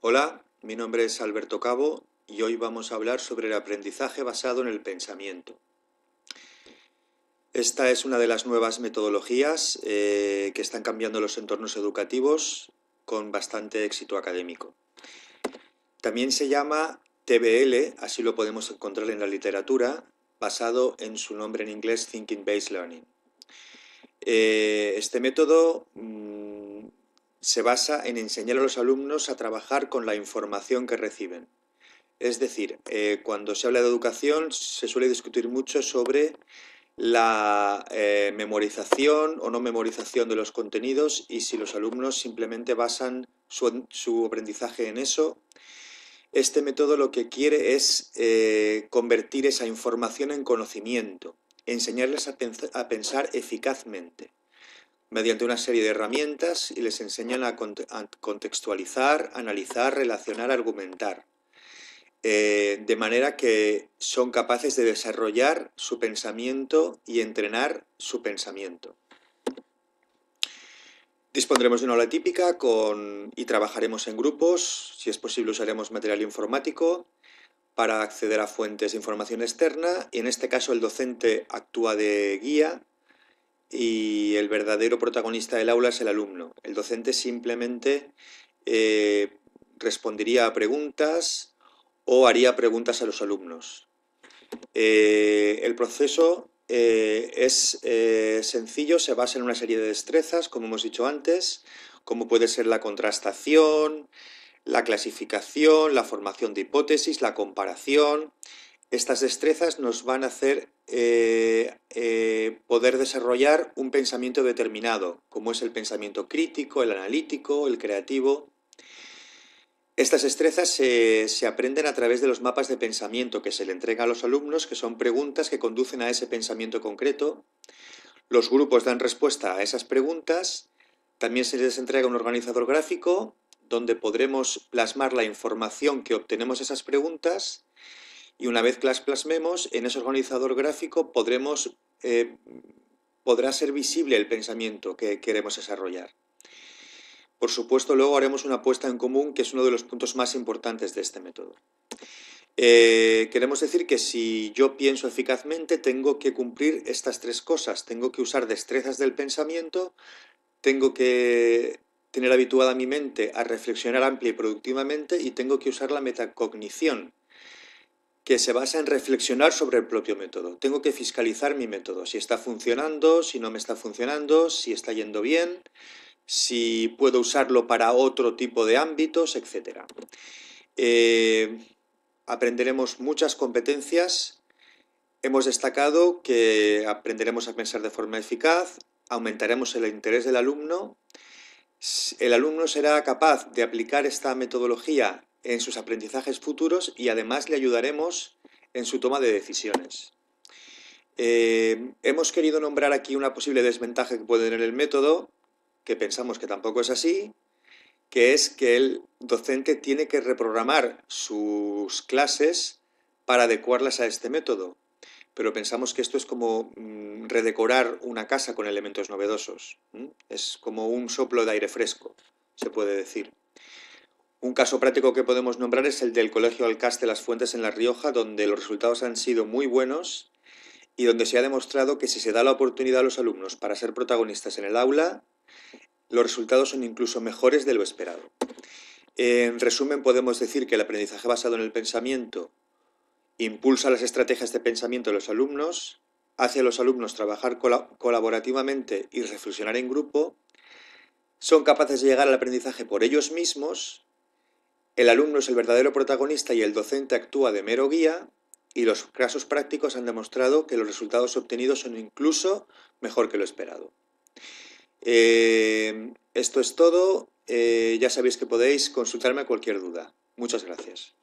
Hola, mi nombre es Alberto Cabo y hoy vamos a hablar sobre el aprendizaje basado en el pensamiento. Esta es una de las nuevas metodologías que están cambiando los entornos educativos con bastante éxito académico. También se llama TBL, así lo podemos encontrar en la literatura, basado en su nombre en inglés Thinking Based Learning. Este método se basa en enseñar a los alumnos a trabajar con la información que reciben. Es decir, cuando se habla de educación se suele discutir mucho sobre la memorización o no memorización de los contenidos y si los alumnos simplemente basan su aprendizaje en eso. Este método lo que quiere es convertir esa información en conocimiento, enseñarles a pensar eficazmente mediante una serie de herramientas y les enseñan a contextualizar, analizar, relacionar, argumentar. De manera que son capaces de desarrollar su pensamiento y entrenar su pensamiento. Dispondremos de una aula típica y trabajaremos en grupos. Si es posible, usaremos material informático para acceder a fuentes de información externa y en este caso el docente actúa de guía y el verdadero protagonista del aula es el alumno. El docente simplemente respondería a preguntas o haría preguntas a los alumnos. El proceso es sencillo, se basa en una serie de destrezas, como hemos dicho antes, como puede ser la contrastación, la clasificación, la formación de hipótesis, la comparación. Estas destrezas nos van a hacer poder desarrollar un pensamiento determinado, como es el pensamiento crítico, el analítico, el creativo. Estas destrezas se aprenden a través de los mapas de pensamiento que se le entrega a los alumnos, que son preguntas que conducen a ese pensamiento concreto. Los grupos dan respuesta a esas preguntas. También se les entrega un organizador gráfico donde podremos plasmar la información que obtenemos de esas preguntas y una vez que las plasmemos, en ese organizador gráfico podrá ser visible el pensamiento que queremos desarrollar. Por supuesto, luego haremos una puesta en común, que es uno de los puntos más importantes de este método. Queremos decir que si yo pienso eficazmente, tengo que cumplir estas tres cosas. Tengo que usar destrezas del pensamiento, tengo que tener habituada mi mente a reflexionar amplia y productivamente y tengo que usar la metacognición, que se basa en reflexionar sobre el propio método. Tengo que fiscalizar mi método, si está funcionando, si no me está funcionando, si está yendo bien, si puedo usarlo para otro tipo de ámbitos, etc. Aprenderemos muchas competencias. Hemos destacado que aprenderemos a pensar de forma eficaz, aumentaremos el interés del alumno. El alumno será capaz de aplicar esta metodología en sus aprendizajes futuros y además le ayudaremos en su toma de decisiones. Hemos querido nombrar aquí una posible desventaja que puede tener el método, que pensamos que tampoco es así, que es que el docente tiene que reprogramar sus clases para adecuarlas a este método. Pero pensamos que esto es como redecorar una casa con elementos novedosos. Es como un soplo de aire fresco, se puede decir. Un caso práctico que podemos nombrar es el del Colegio Alcaste Las Fuentes en La Rioja, donde los resultados han sido muy buenos y donde se ha demostrado que si se da la oportunidad a los alumnos para ser protagonistas en el aula, los resultados son incluso mejores de lo esperado. En resumen, podemos decir que el aprendizaje basado en el pensamiento impulsa las estrategias de pensamiento de los alumnos, hace a los alumnos trabajar colaborativamente y reflexionar en grupo, son capaces de llegar al aprendizaje por ellos mismos, el alumno es el verdadero protagonista y el docente actúa de mero guía, y los casos prácticos han demostrado que los resultados obtenidos son incluso mejor que lo esperado. Esto es todo. Ya sabéis que podéis consultarme a cualquier duda. Muchas gracias.